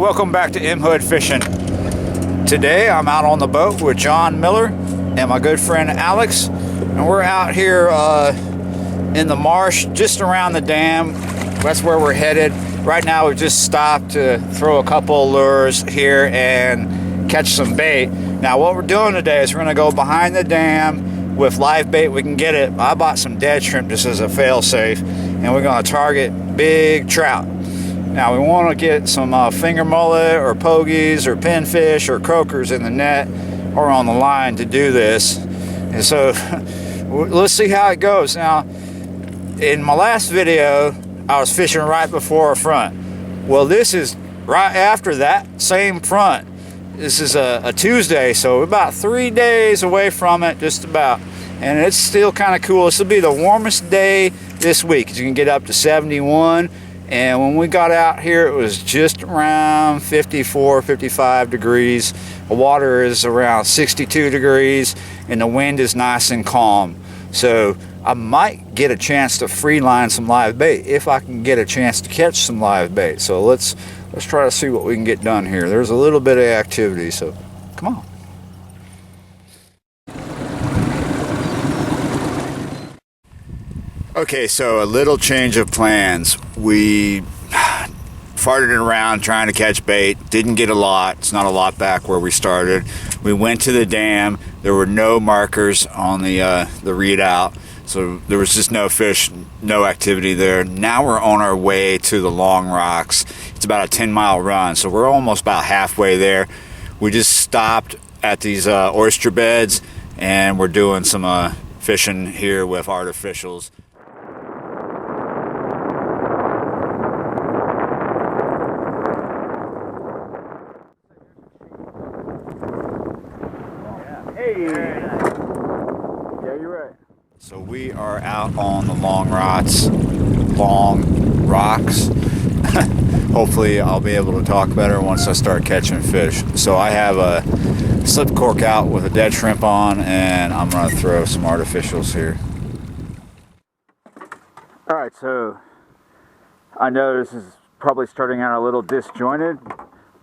welcome back to M Hood Fishing. Today I'm out on the boat with John Miller and my good friend Alex, and we're out here in the marsh just around the dam. That's where we're headed. Right now we've just stopped to throw a couple lures here and catch some bait. Now what we're doing today is we're going to go behind the dam with live bait. We can get it. I bought some dead shrimp just as a fail-safe, and we're going to target big trout. Now we want to get some finger mullet or pogies or pinfish or croakers in the net or on the line to do this. And so let's see how it goes. Now in my last video I was fishing right before a front. Well, this is right after that same front. This is a Tuesday, so we're about 3 days away from it, just about. And it's still kind of cool. This will be the warmest day this week. You can get up to 71. And when we got out here, it was just around 54, 55 degrees. The water is around 62 degrees, and the wind is nice and calm. So I might get a chance to free line some live bait if I can get a chance to catch some live bait. So let's try to see what we can get done here. There's a little bit of activity, so come on. Okay, so a little change of plans. We farted around trying to catch bait. Didn't get a lot. It's not a lot back where we started. We went to the dam. There were no markers on the readout, so there was just no fish, no activity there. Now we're on our way to the Long Rocks. It's about a 10-mile run, so we're almost about halfway there. We just stopped at these oyster beds, and we're doing some fishing here with artificials. Yeah, you're right. So we are out on the Long Rocks. Hopefully I'll be able to talk better once I start catching fish. So I have a slip cork out with a dead shrimp on, and I'm going to throw some artificials here. Alright, so I know this is probably starting out a little disjointed.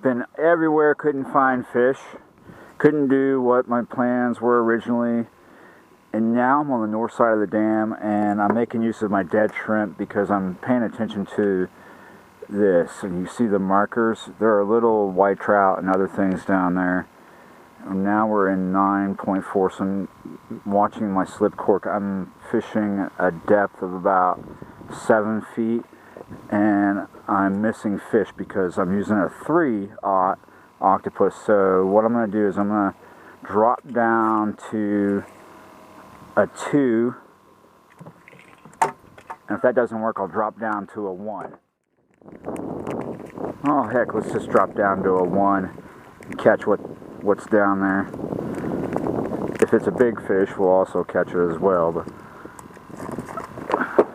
Been everywhere, couldn't find fish. Couldn't do what my plans were originally, and now I'm on the north side of the dam, and I'm making use of my dead shrimp because I'm paying attention to this. And you see the markers, there are little white trout and other things down there. And now we're in 9.4, so I'm watching my slip cork. I'm fishing a depth of about 7 feet, and I'm missing fish because I'm using a 3/0 octopus. So what I'm going to do is I'm going to drop down to a 2, and if that doesn't work, I'll drop down to a 1. Oh heck, let's just drop down to a 1 and catch what's down there. If it's a big fish, we'll also catch it as well, but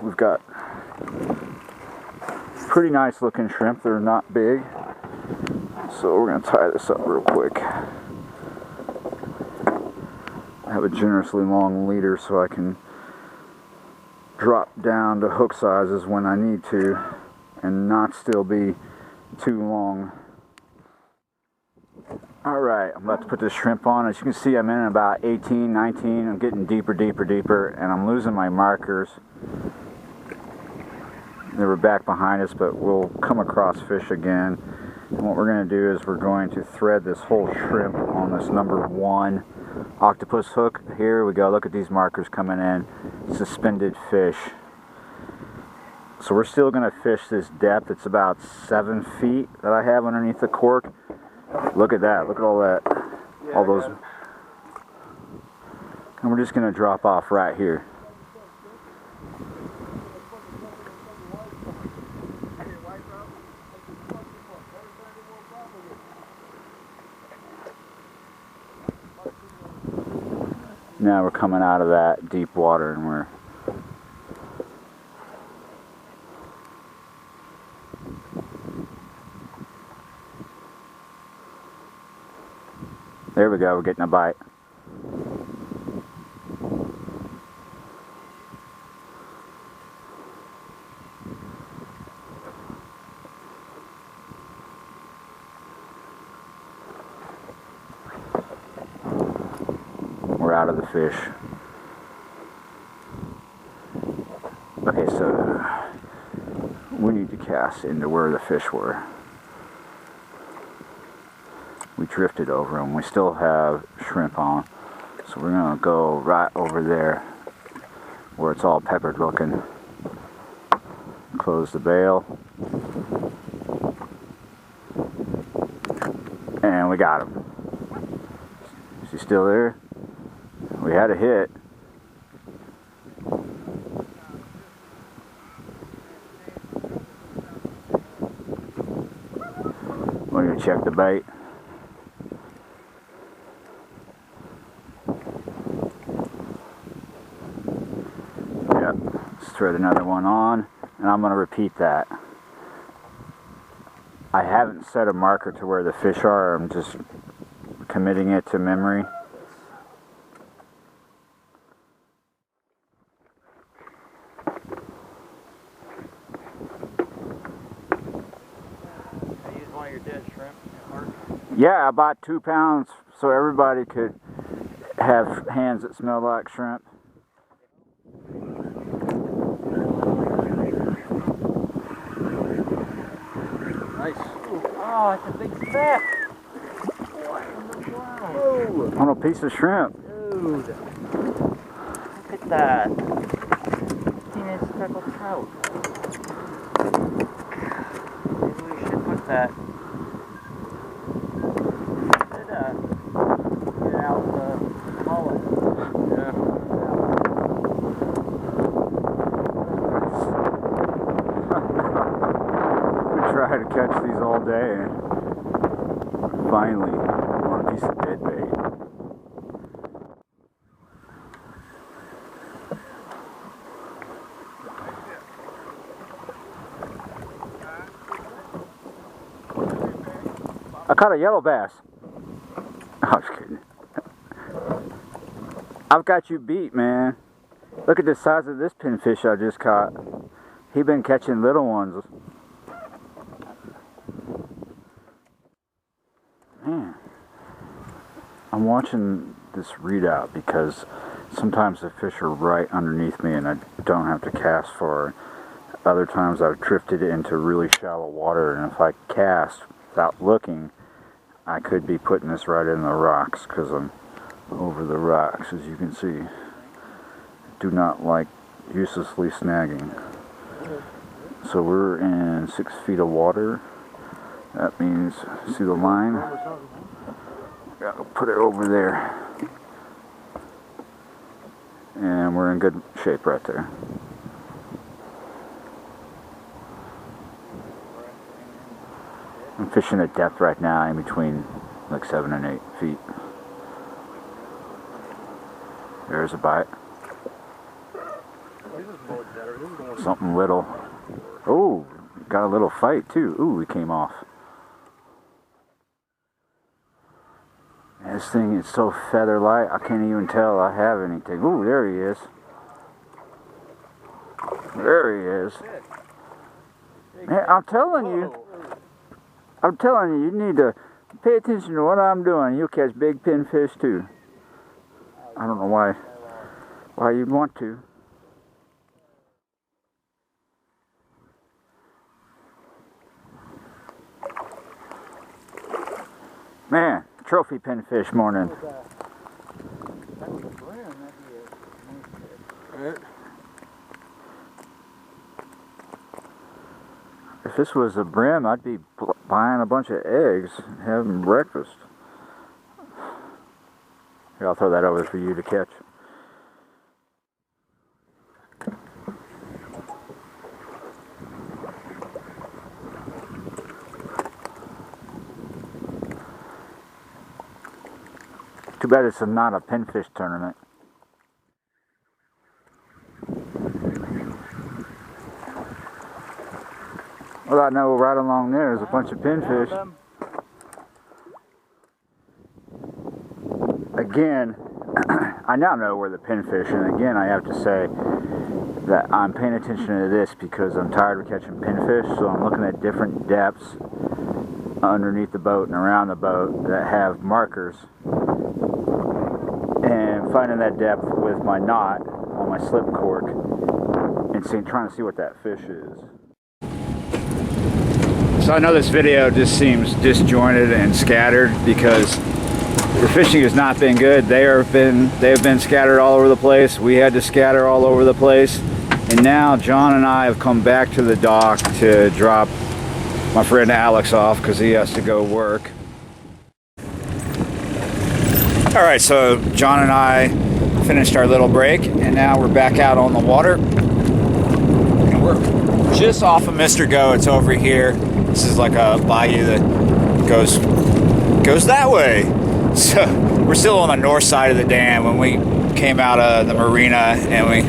we've got pretty nice looking shrimp. They're not big. So we're going to tie this up real quick. I have a generously long leader so I can drop down to hook sizes when I need to and not still be too long. Alright, I'm about to put this shrimp on. As you can see, I'm in about 18, 19. I'm getting deeper, and I'm losing my markers. They were back behind us, but we'll come across fish again. And what we're going to do is we're going to thread this whole shrimp on this number 1 octopus hook. Here we go. Look at these markers coming in. Suspended fish. So we're still going to fish this depth. It's about 7 feet that I have underneath the cork. Look at that. Look at all that. All those. And we're just going to drop off right here. Now we're coming out of that deep water, and we're there we go, we're getting a bite. we're out of the fish. Okay, so we need to cast into where the fish were. We drifted over them. We still have shrimp on, so we're gonna go right over there where it's all peppered looking. Close the bail, and we got him. Is he still there? We had a hit. We're gonna check the bait. Yep, let's throw another one on, and I'm gonna repeat that. I haven't set a marker to where the fish are, I'm just committing it to memory. Yeah, I bought 2 pounds so everybody could have hands that smell like shrimp. Nice. Oh, it's a big speck. What in the world? On a piece of shrimp. Dude. Look at that. Teenage speckled trout. Maybe we should put that. Get out the mullet. Yeah. We try to catch these all day, and finally, one piece of dead bait. I caught a yellow bass. I was kidding. I've got you beat, man. Look at the size of this pinfish I just caught. He been catching little ones. Man, I'm watching this readout because sometimes the fish are right underneath me and I don't have to cast for it. Other times I've drifted into really shallow water, and if I cast without looking, I could be putting this right in the rocks because I'm over the rocks, as you can see. Do not like uselessly snagging. So we're in 6 feet of water. That means, see the line? Gotta put it over there. And we're in good shape right there. I'm fishing at depth right now in between like 7 and 8 feet. There's a bite. Something little. Oh, got a little fight too. Ooh, he came off. This thing is so feather light, I can't even tell I have anything. Ooh, there he is. There he is. Man, I'm telling you, you need to pay attention to what I'm doing. You'll catch big pinfish too. I don't know why you'd want to. Man, trophy pinfish morning. If this was a brim, I'd be buying a bunch of eggs and having breakfast. Here, I'll throw that over for you to catch. Too bad it's not a pinfish tournament. Well, I know right along there is a bunch of pinfish. Again, I now know where the pinfish, and again I have to say that I'm paying attention to this because I'm tired of catching pinfish, so I'm looking at different depths underneath the boat and around the boat that have markers. and finding that depth with my knot on my slip cork and trying to see what that fish is. So I know this video just seems disjointed and scattered because the fishing has not been good. They have been scattered all over the place. We had to scatter all over the place. And now John and I have come back to the dock to drop my friend Alex off because he has to go work. All right, so John and I finished our little break and now we're back out on the water. And we're just off of Mr. Go. It's over here. This is like a bayou that goes that way. So we're still on the north side of the dam. When we came out of the marina and we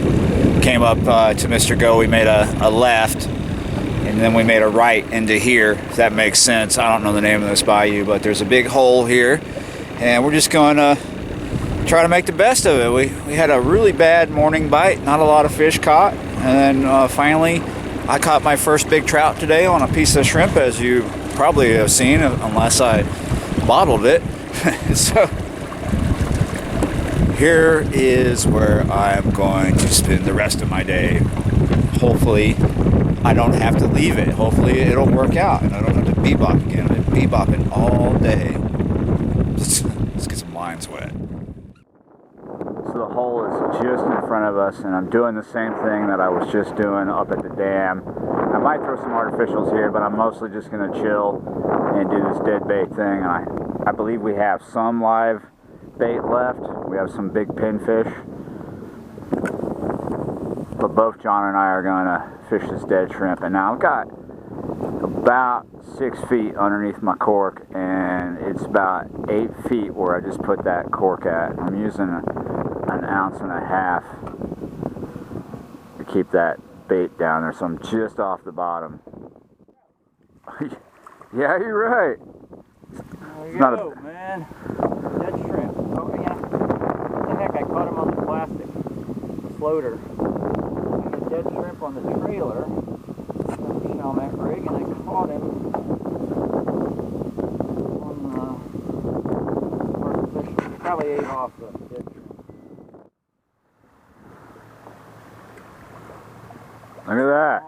came up to Mr. Go, we made a left and then we made a right into here, if that makes sense. I don't know the name of this bayou, but there's a big hole here and we're just going to try to make the best of it. We had a really bad morning bite, not a lot of fish caught, and then finally I caught my first big trout today on a piece of shrimp, as you probably have seen, unless I bottled it. So here is where I'm going to spend the rest of my day. Hopefully I don't have to leave it. Hopefully it'll work out and I don't have to bebop again. I've been bebopping all day. Let's get some lines wet. So the hole is just in front of us and I'm doing the same thing that I was just doing up at the dam. I might throw some artificials here, but I'm mostly just going to chill and do this dead bait thing. I believe we have some live bait left. We have some big pinfish. But both John and I are going to fish this dead shrimp. And now I've got about 6 feet underneath my cork and it's about 8 feet where I just put that cork at. I'm using an ounce and a half to keep that bait down there, so I'm just off the bottom. Yeah, you're right. There you go, man. Dead shrimp. Oh, yeah. What the heck? I caught him on the plastic floater. I had dead shrimp on the trailer. On that rig, and I caught him on the artificial. He probably ate off the dead shrimp. Look at that.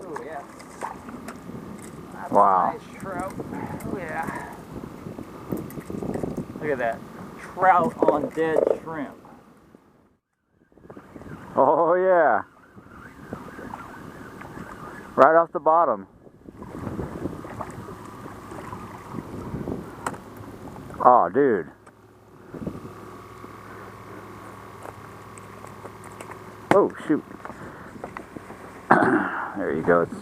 Oh, yeah. That's Wow. A nice trout. Oh, yeah. Look at that. Trout on dead shrimp. Oh, yeah. Right off the bottom. Oh, dude. Oh, shoot. There you go. It's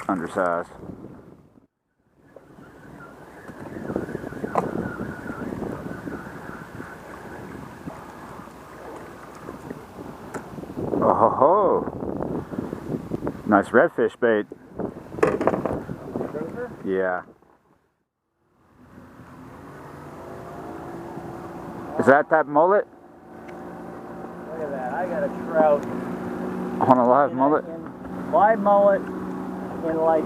undersized. Oh ho ho. Nice redfish bait. Yeah. Is that mullet? Look at that. I got a trout. On a live mullet? Live mullet in like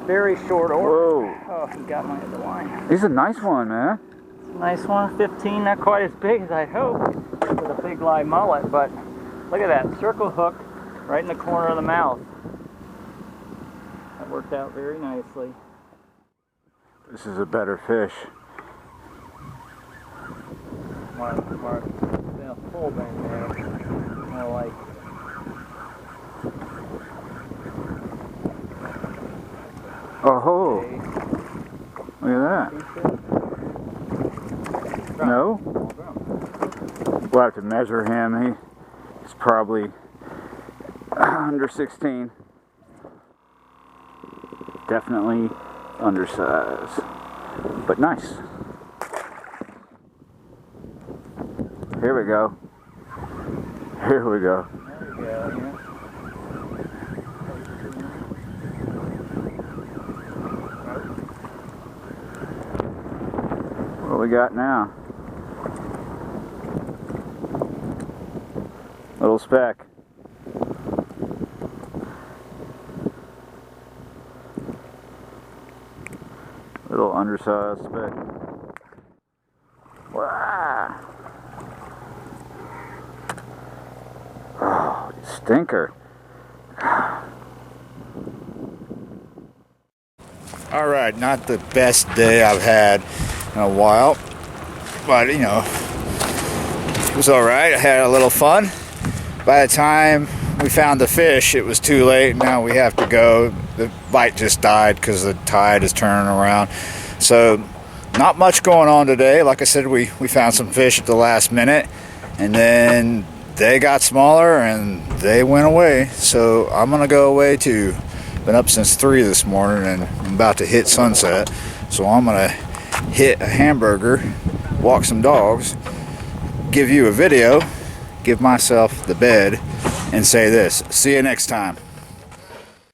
very short order. Whoa. Oh, he got my other line. He's a nice one, man. Nice one. 15, not quite as big as I'd hoped with a big live mullet, but look at that. Circle hook right in the corner of the mouth. That worked out very nicely. This is a better fish. Mark, yeah, full bang there. More like. Oh ho! Okay. Look at that. No? We'll have to measure him. He's probably under 16. Definitely undersized, but nice. Here we go. Here we go. There we go, yeah. What do we got now? Little speck. Little undersized speck. Wow. Oh, stinker. All right, not the best day I've had in a while, but you know, it was all right. I had a little fun. By the time we found the fish, it was too late. Now we have to go. The bite just died because the tide is turning around. So not much going on today. Like I said, we found some fish at the last minute, and then they got smaller and they went away. So I'm gonna go away too. Been up since 3 this morning and I'm about to hit sunset. So I'm gonna hit a hamburger, walk some dogs, give you a video, give myself the bed, and say this: see you next time.